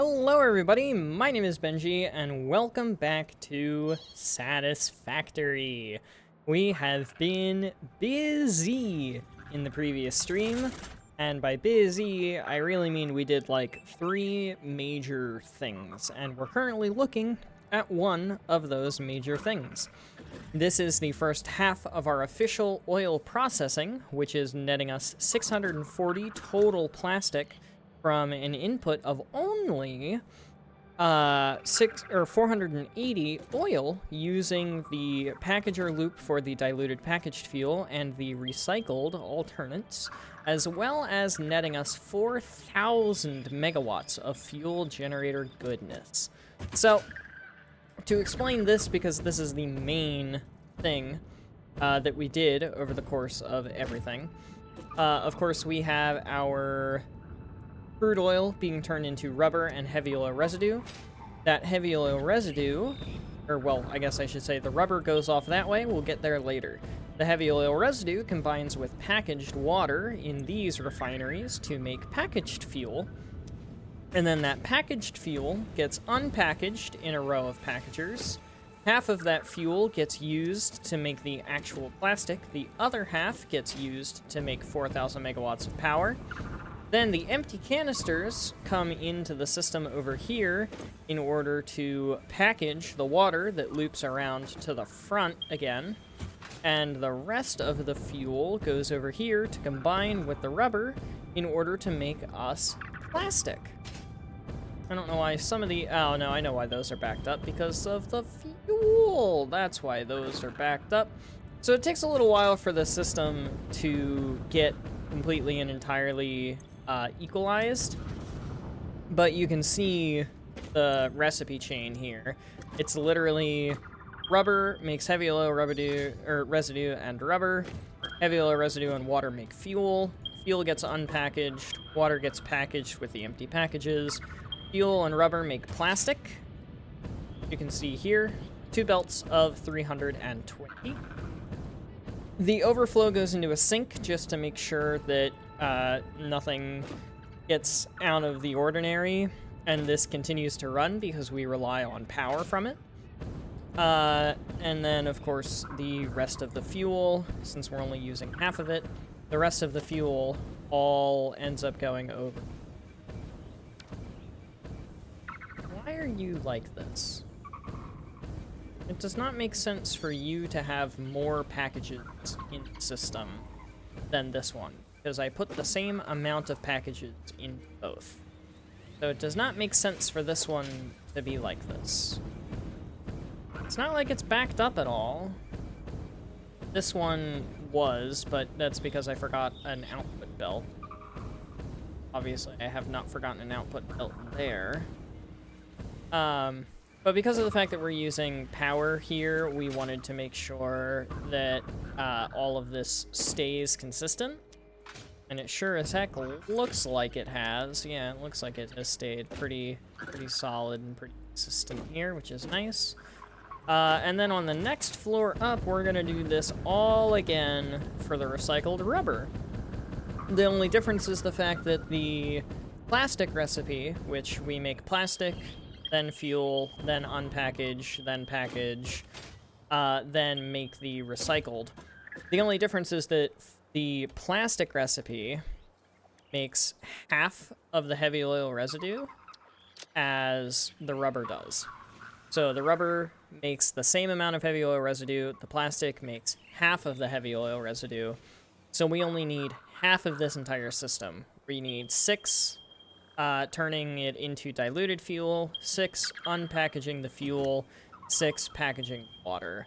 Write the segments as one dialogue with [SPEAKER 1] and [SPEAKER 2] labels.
[SPEAKER 1] Hello everybody, my name is Benji, and welcome back to Satisfactory. We have been busy in the previous stream, and by busy, I really mean we did like 3 major things, and we're currently looking at one of those major things. This is the first half of our official oil processing, which is netting us 640 total plastic from an input of only 480 oil using the packager loop for the diluted packaged fuel and the recycled alternates, as well as netting us 4,000 megawatts of fuel generator goodness. So, to explain this, because this is the main thing that we did over the course of everything, of course we have our crude oil being turned into rubber and heavy oil residue. That heavy oil residue, or well, I guess I should say the rubber goes off that way, we'll get there later. The heavy oil residue combines with packaged water in these refineries to make packaged fuel, and then that packaged fuel gets unpackaged in a row of packagers. Half of that fuel gets used to make the actual plastic, the other half gets used to make 4,000 megawatts of power. Then the empty canisters come into the system over here in order to package the water that loops around to the front again. And the rest of the fuel goes over here to combine with the rubber in order to make us plastic. I don't know why some of the... Oh, no, I know why those are backed up. Because of the fuel. That's why those are backed up. So it takes a little while for the system to get completely and entirely equalized, but you can see the recipe chain here. It's literally rubber makes heavy oil residue and rubber. Heavy oil residue and water make fuel. Fuel gets unpackaged. Water gets packaged with the empty packages. Fuel and rubber make plastic. You can see here, 2 belts of 320. The overflow goes into a sink just to make sure that nothing gets out of the ordinary, and this continues to run because we rely on power from it. And then, of course, the rest of the fuel, since we're only using half of it, the rest of the fuel all ends up going over. Why are you like this? It does not make sense for you to have more packages in the system than this one, because I put the same amount of packages in both. So it does not make sense for this one to be like this. It's not like it's backed up at all. This one was, but that's because I forgot an output belt. Obviously, I have not forgotten an output belt there. But because of the fact that we're using power here, we wanted to make sure that all of this stays consistent. And it sure as heck looks like it has. Yeah, it looks like it has stayed pretty solid and pretty consistent here, which is nice. And then on the next floor up, we're going to do this all again for the recycled rubber. The only difference is the fact that the plastic recipe, which we make plastic, then fuel, then unpackage, then package, then make the recycled. The only difference is that the plastic recipe makes half of the heavy oil residue as the rubber does. So the rubber makes the same amount of heavy oil residue, the plastic makes half of the heavy oil residue, so we only need half of this entire system. We need 6 turning it into diluted fuel, 6 unpackaging the fuel, 6 packaging water.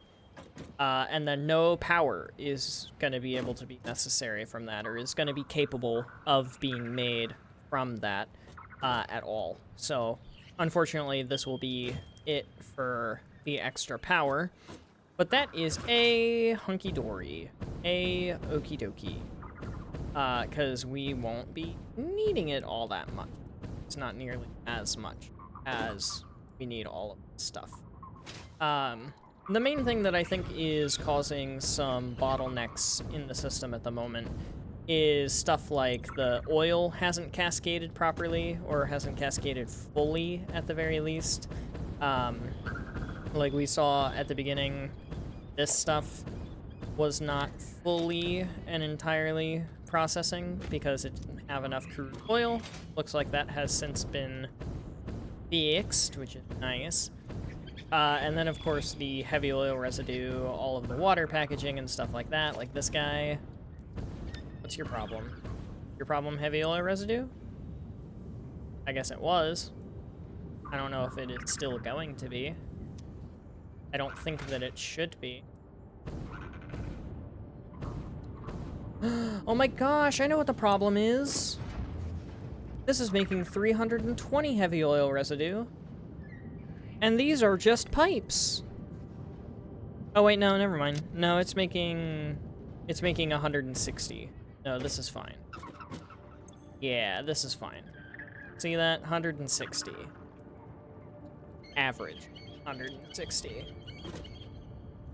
[SPEAKER 1] And then no power is going to be able to be necessary from that, or is going to be capable of being made from that at all. So, unfortunately, this will be it for the extra power. But that is a hunky-dory, a okie-dokie, because we won't be needing it all that much. It's not nearly as much as we need all of this stuff. The main thing that I think is causing some bottlenecks in the system at the moment is stuff like the oil hasn't cascaded properly, or hasn't cascaded fully at the very least. Like we saw at the beginning, this stuff was not fully and entirely processing because it didn't have enough crude oil. Looks like that has since been fixed, which is nice. And then, of course, the heavy oil residue, all of the water packaging and stuff like that, like this guy. What's your problem? Your problem, heavy oil residue? I guess it was. I don't know if it is still going to be. I don't think that it should be. Oh my gosh, I know what the problem is. This is making 320 heavy oil residue. And these are just pipes. Oh wait, no, never mind. No, it's making 160. No, this is fine. Yeah, this is fine. See that? 160. Average. 160.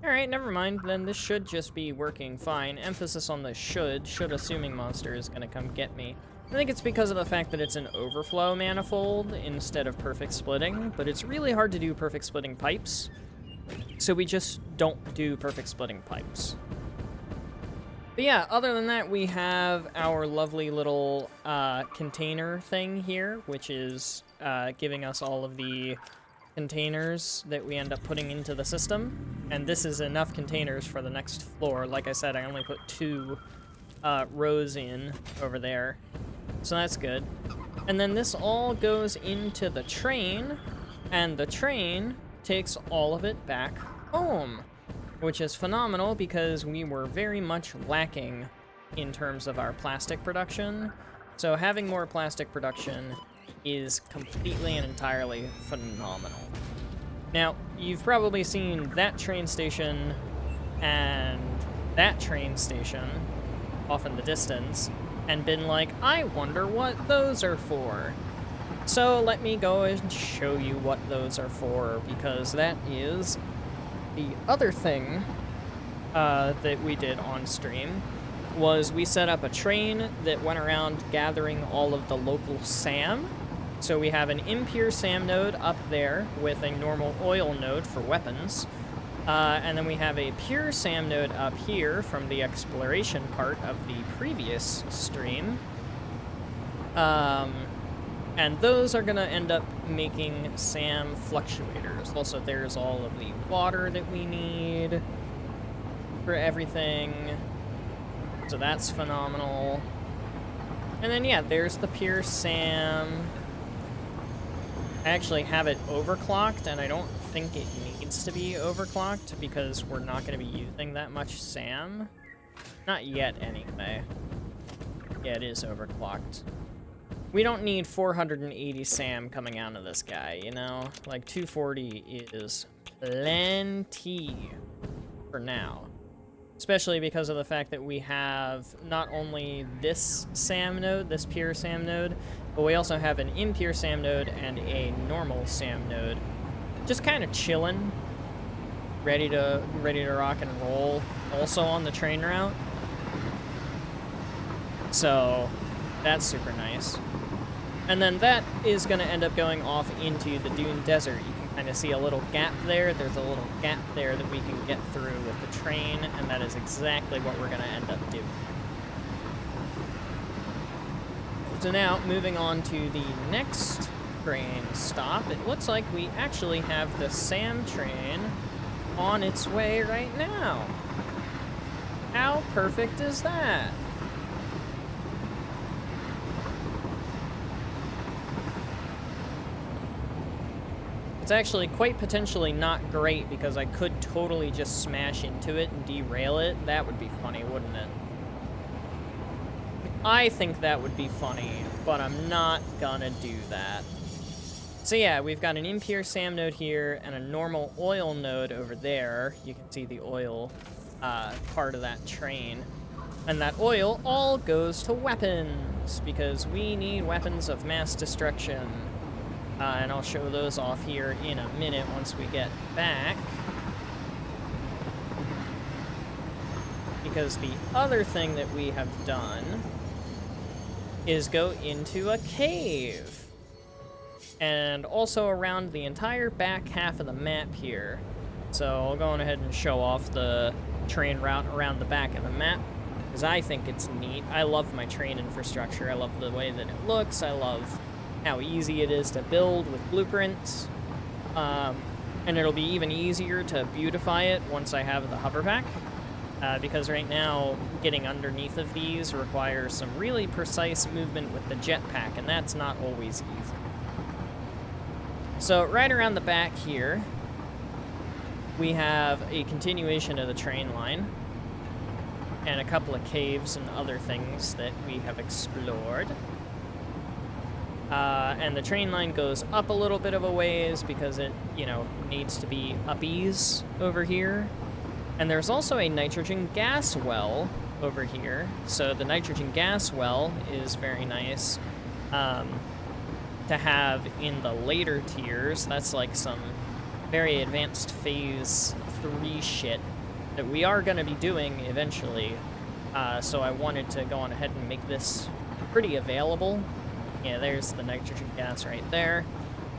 [SPEAKER 1] Alright, never mind. Then this should just be working fine. Emphasis on the should assuming monster is gonna come get me. I think it's because of the fact that it's an overflow manifold instead of perfect splitting, but it's really hard to do perfect splitting pipes, so we just don't do perfect splitting pipes. But yeah, other than that, we have our lovely little container thing here, which is giving us all of the containers that we end up putting into the system. And this is enough containers for the next floor. Like I said, I only put 2 rows in over there. So that's good. And then this all goes into the train, and the train takes all of it back home, which is phenomenal because we were very much lacking in terms of our plastic production. So having more plastic production is completely and entirely phenomenal. Now, you've probably seen that train station and that train station off in the distance and been like, I wonder what those are for. So let me go and show you what those are for, because that is the other thing that we did on stream. Was we set up a train that went around gathering all of the local SAM. So we have an impure SAM node up there with a normal oil node for weapons. And then we have a pure SAM node up here from the exploration part of the previous stream. And those are going to end up making SAM fluctuators. Also, there's all of the water that we need for everything. So that's phenomenal. And then, yeah, there's the pure SAM. I actually have it overclocked, and I don't think it needs to be overclocked because we're not going to be using that much SAM. Not yet, anyway. Yeah, it is overclocked. We don't need 480 SAM coming out of this guy, you know? Like, 240 is plenty for now. Especially because of the fact that we have not only this SAM node, this pure SAM node, but we also have an impure SAM node and a normal SAM node. Just kind of chilling, ready to rock and roll, also on the train route. So that's super nice. And then that is going to end up going off into the Dune Desert. You can kind of see a little gap there. There's a little gap there that we can get through with the train, and that is exactly what we're going to end up doing. So now, moving on to the next train stop, it looks like we actually have the SAM train on its way right now. How perfect is that? It's actually quite potentially not great because I could totally just smash into it and derail it. That would be funny, wouldn't it? I think that would be funny, but I'm not gonna do that. So yeah, we've got an impure SAM node here and a normal oil node over there. You can see the oil part of that train. And that oil all goes to weapons because we need weapons of mass destruction. And I'll show those off here in a minute once we get back. because the other thing that we have done is go into a cave. And also around the entire back half of the map here. So I'll go on ahead and show off the train route around the back of the map, because I think it's neat. I love my train infrastructure. I love the way that it looks. I love how easy it is to build with blueprints. And it'll be even easier to beautify it once I have the hover pack. Because right now, getting underneath of these requires some really precise movement with the jetpack, and that's not always easy. So right around the back here, we have a continuation of the train line, and a couple of caves and other things that we have explored. And the train line goes up a little bit of a ways because it, needs to be uppies over here. And there's also a nitrogen gas well over here. So the nitrogen gas well is very nice to have in the later tiers. That's like some very advanced phase 3 shit that we are going to be doing eventually. So I wanted to go on ahead and make this pretty available. Yeah, there's the nitrogen gas right there.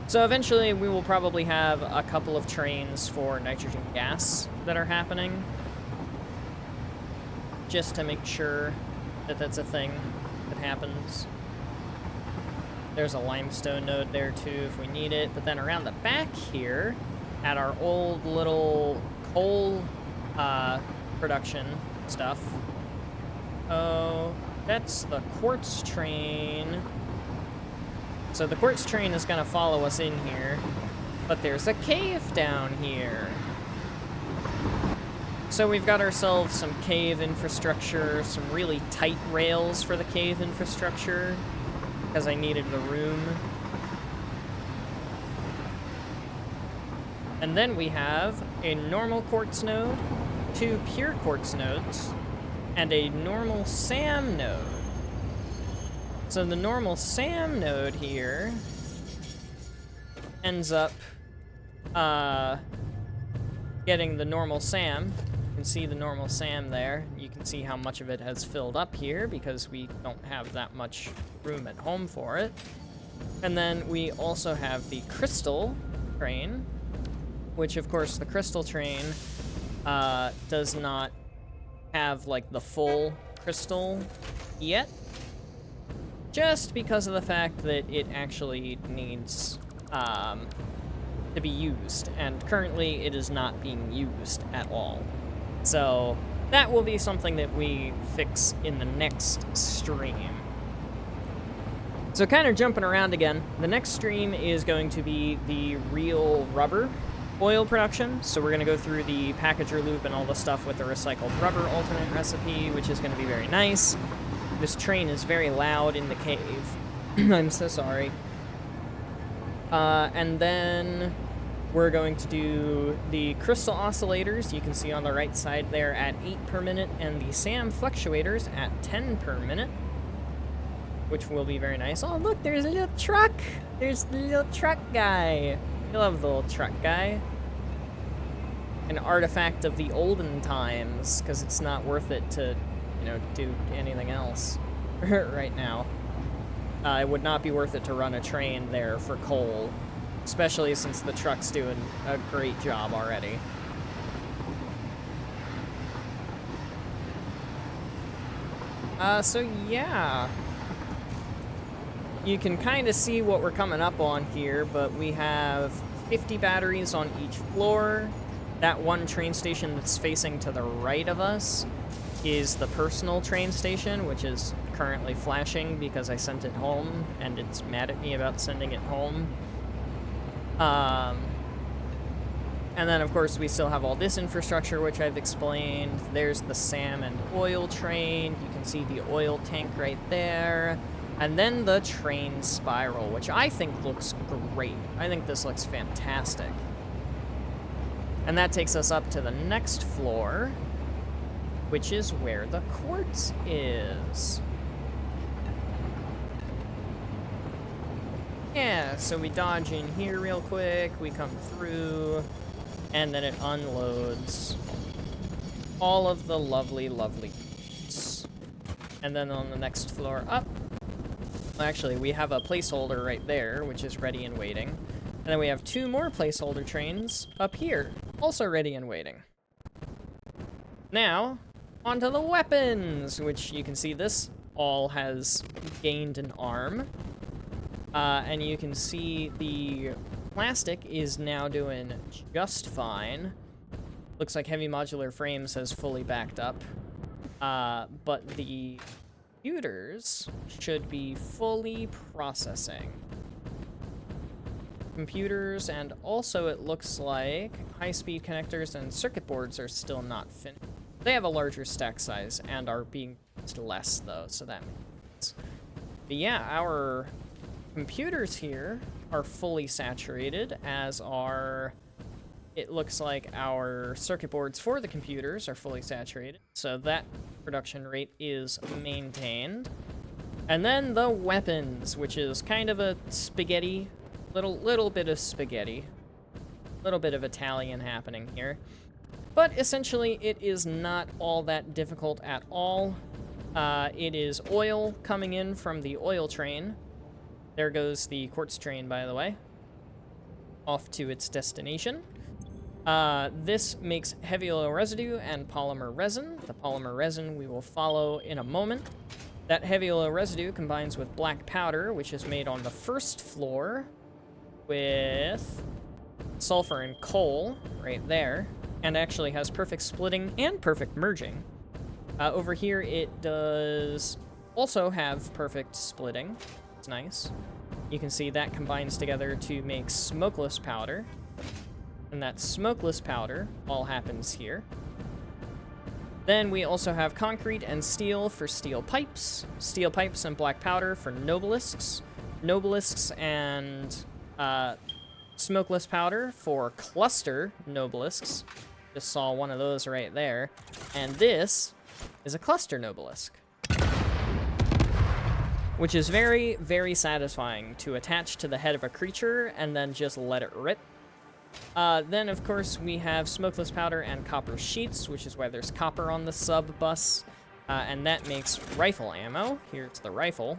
[SPEAKER 1] So eventually we will probably have a couple of trains for nitrogen gas that are happening, just to make sure that that's a thing that happens. There's a limestone node there too if we need it. But then around the back here, at our old little coal production stuff. Oh, that's the quartz train. So the quartz train is going to follow us in here, but there's a cave down here. So we've got ourselves some cave infrastructure, some really tight rails for the cave infrastructure, because I needed the room. And then we have a normal quartz node, 2 pure quartz nodes, and a normal SAM node. So the normal SAM node here ends up getting the normal SAM. You can see the normal SAM there. You can see how much of it has filled up here because we don't have that much room at home for it. And then we also have the crystal train, which of course the crystal train does not have like the full crystal yet. Just because of the fact that it actually needs to be used, and currently it is not being used at all. So that will be something that we fix in the next stream. So kind of jumping around again, the next stream is going to be the real rubber oil production. So we're going to go through the packager loop and all the stuff with the recycled rubber alternate recipe, which is going to be very nice. This train is very loud in the cave. I'm so sorry. And then we're going to do the crystal oscillators. You can see on the right side there at 8 per minute, and the SAM fluctuators at 10 per minute, which will be very nice. Oh, look, there's a little truck. There's the little truck guy. I love the little truck guy. An artifact of the olden times, because it's not worth it to do anything else right now. It would not be worth it to run a train there for coal, especially since the truck's doing a great job already. So yeah. You can kind of see what we're coming up on here, but we have 50 batteries on each floor. That one train station that's facing to the right of us is the personal train station, which is currently flashing because I sent it home, and it's mad at me about sending it home. And then, of course, we still have all this infrastructure, which I've explained. There's the SAM and oil train. You can see the oil tank right there. And then the train spiral, which I think looks great. I think this looks fantastic. And that takes us up to the next floor, which is where the quartz is. Yeah, so we dodge in here real quick, we come through, and then it unloads. all of the lovely, lovely parts. And then on the next floor up, actually, we have a placeholder right there, which is ready and waiting. And then we have 2 more placeholder trains up here, also ready and waiting. Now, onto the weapons, which you can see this all has gained an arm. And you can see the plastic is now doing just fine. Looks like heavy modular frames has fully backed up. But the computers should be fully processing. Computers, and also it looks like high-speed connectors and circuit boards are still not finished. They have a larger stack size and are being used less, though, so that makes sense. But yeah, our computers here are fully saturated, as are, it looks like, our circuit boards for the computers are fully saturated, so that production rate is maintained. And then the weapons, which is kind of a spaghetti, little bit of spaghetti, little bit of Italian happening here. But essentially, it is not all that difficult at all. It is oil coming in from the oil train. There goes the quartz train, by the way, off to its destination. This makes heavy oil residue and polymer resin. The polymer resin we will follow in a moment. That heavy oil residue combines with black powder, which is made on the first floor with sulfur and coal right there, and actually has perfect splitting and perfect merging. Over here, it does also have perfect splitting. It's nice. You can see that combines together to make smokeless powder. And that smokeless powder all happens here. Then we also have concrete and steel for steel pipes and black powder for nobelisks. Nobelisks and smokeless powder for cluster nobelisks. Just saw one of those right there. And this is a cluster nobelisk, which is very, very satisfying to attach to the head of a creature and then just let it rip. Then, of course, we have smokeless powder and copper sheets, which is why there's copper on the sub bus, and that makes rifle ammo. Here's the rifle,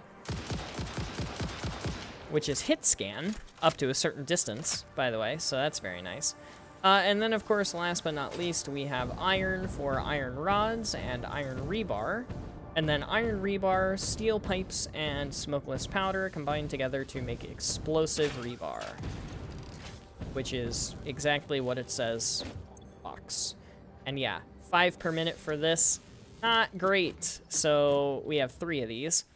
[SPEAKER 1] which is hit scan up to a certain distance, by the way, so that's very nice. And then, of course, last but not least, we have iron for iron rods and iron rebar. And then iron rebar, steel pipes, and smokeless powder combined together to make explosive rebar, which is exactly what it says on the box. And yeah, 5 per minute for this, not great. So we have 3 of these,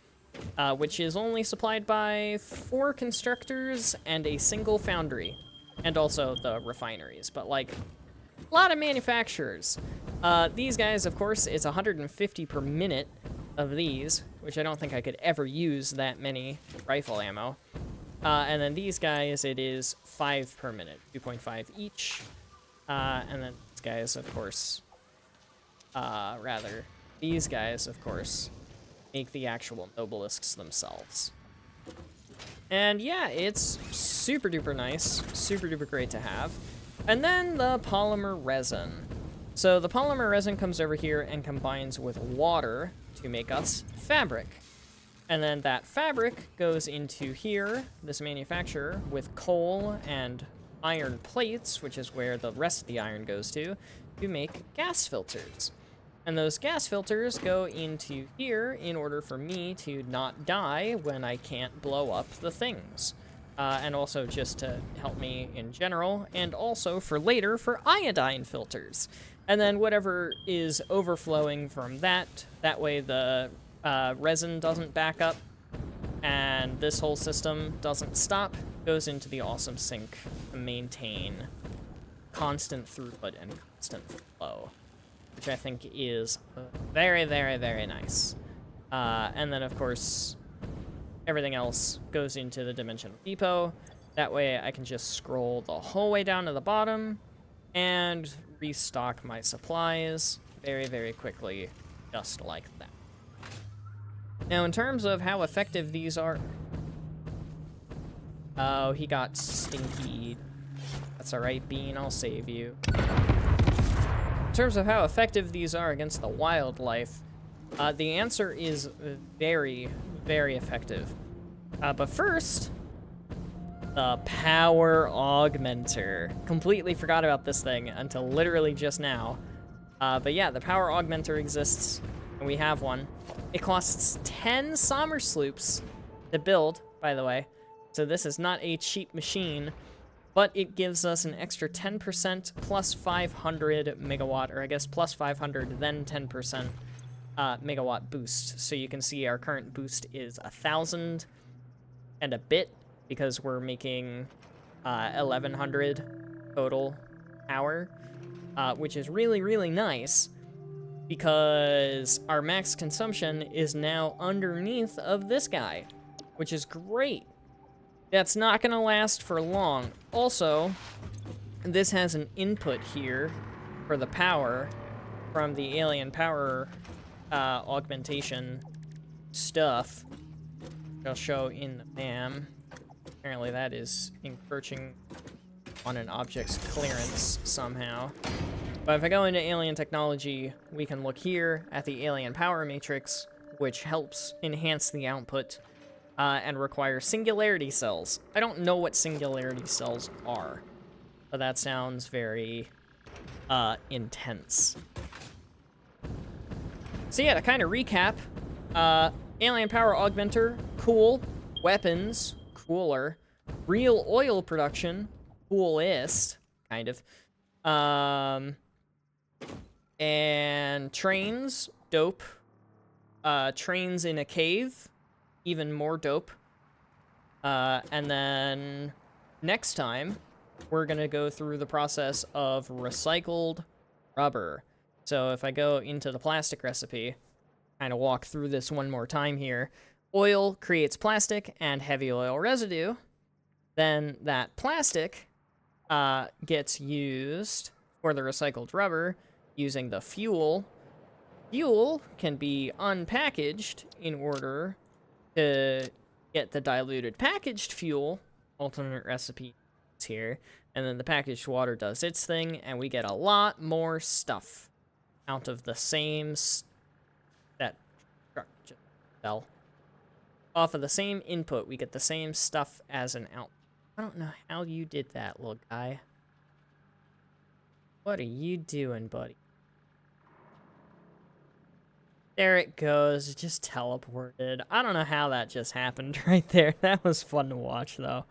[SPEAKER 1] which is only supplied by 4 constructors and a single foundry. And also the refineries, but like a lot of manufacturers. These guys, of course, it's 150 per minute of these, which I don't think I could ever use that many rifle ammo. And then these guys, it is 5 per minute, 2.5 each. And then these guys, of course, these guys, of course, make the actual nobelisks themselves. And yeah, it's super duper nice, super duper great to have. And then the polymer resin. So the polymer resin comes over here and combines with water to make us fabric. And then that fabric goes into here, this manufacturer, with coal and iron plates, which is where the rest of the iron goes to make gas filters. And those gas filters go into here in order for me to not die when I can't blow up the things. And also just to help me in general, and also for later for iodine filters. And then whatever is overflowing from that way the resin doesn't back up, and this whole system doesn't stop, goes into the awesome sink to maintain constant throughput and constant flow, which I think is very, very, very nice. And then, of course, everything else goes into the dimensional depot. That way I can just scroll the whole way down to the bottom and restock my supplies very, very quickly, just like that. Now, in terms of how effective these are... Oh, he got stinky. That's alright, Bean, I'll save you. In terms of how effective these are against the wildlife, the answer is very, very effective. But first, the power augmenter. Completely forgot about this thing until literally just now. But yeah, the power augmenter exists, and we have one. It costs 10 Sommer sloops to build, by the way. So this is not a cheap machine, but it gives us an extra 10% plus 500 megawatt, or I guess plus 500, then 10% megawatt boost. So you can see our current boost is 1,000 and a bit, because we're making 1,100 total power, which is really, really nice, because our max consumption is now underneath of this guy, which is great. That's not gonna last for long. Also, this has an input here for the power from the alien power augmentation stuff. I'll show in the MAM. Apparently that is encroaching on an object's clearance somehow. But if I go into alien technology, we can look here at the alien power matrix, which helps enhance the output and requires singularity cells. I don't know what singularity cells are, but that sounds very intense. So yeah, to kind of recap, alien power augmenter, cool. Weapons, cooler. Real oil production, coolest, kind of. And trains, dope. Trains in a cave, even more dope. And then next time, we're gonna go through the process of recycled rubber. So if I go into the plastic recipe, kind of walk through this one more time here. Oil creates plastic and heavy oil residue. Then that plastic gets used for the recycled rubber using the fuel. Fuel can be unpackaged in order to get the diluted packaged fuel, alternate recipe here, and then the packaged water does its thing, and we get a lot more stuff out of the same that structure cell. Off of the same input, we get the same stuff as an output. I don't know how you did that, little guy. What are you doing, buddy? There it goes. It just teleported. I don't know how that just happened right there. That was fun to watch, though.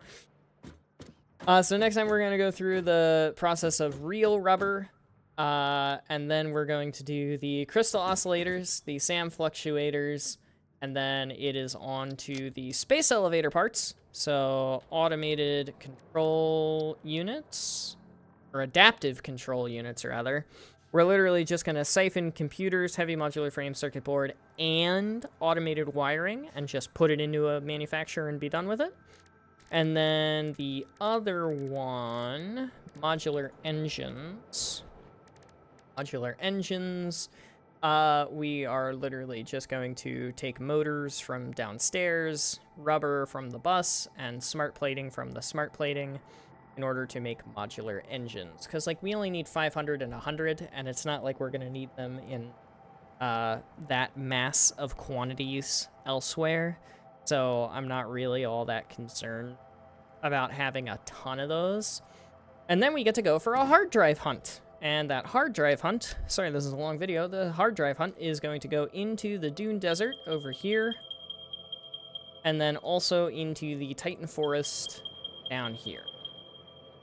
[SPEAKER 1] So next time we're going to go through the process of real rubber. And then we're going to do the crystal oscillators, the SAM fluctuators, and then it is on to the space elevator parts. So automated control units, or adaptive control units, rather. We're literally just going to siphon computers, heavy modular frame circuit board, and automated wiring, and just put it into a manufacturer and be done with it. And then the other one, modular engines. Modular engines, we are literally just going to take motors from downstairs, rubber from the bus, and smart plating from the smart plating in order to make modular engines. Because, like, we only need 500 and 100, and it's not like we're going to need them in that mass of quantities elsewhere. So I'm not really all that concerned about having a ton of those. And then we get to go for a hard drive hunt. And that hard drive hunt, sorry, this is a long video, the hard drive hunt is going to go into the Dune Desert over here, and then also into the Titan Forest down here.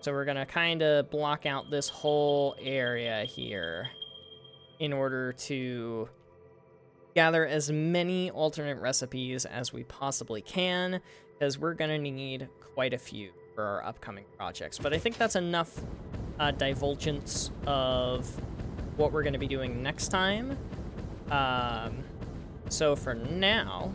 [SPEAKER 1] So we're gonna kind of block out this whole area here in order to gather as many alternate recipes as we possibly can, because we're gonna need quite a few for our upcoming projects. But I think that's enough divulgence of what we're going to be doing next time. So for now,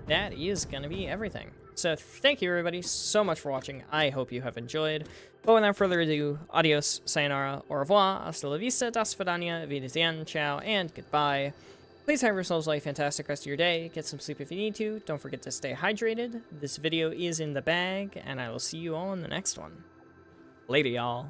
[SPEAKER 1] that is going to be everything. So thank you everybody so much for watching. I hope you have enjoyed. But without further ado, adios, sayonara, au revoir, hasta la vista, das vidania, wiedersehen, ciao, and goodbye. Please have yourselves a fantastic rest of your day. Get some sleep if you need to. Don't forget to stay hydrated. This video is in the bag, and I will see you all in the next one. Later, y'all.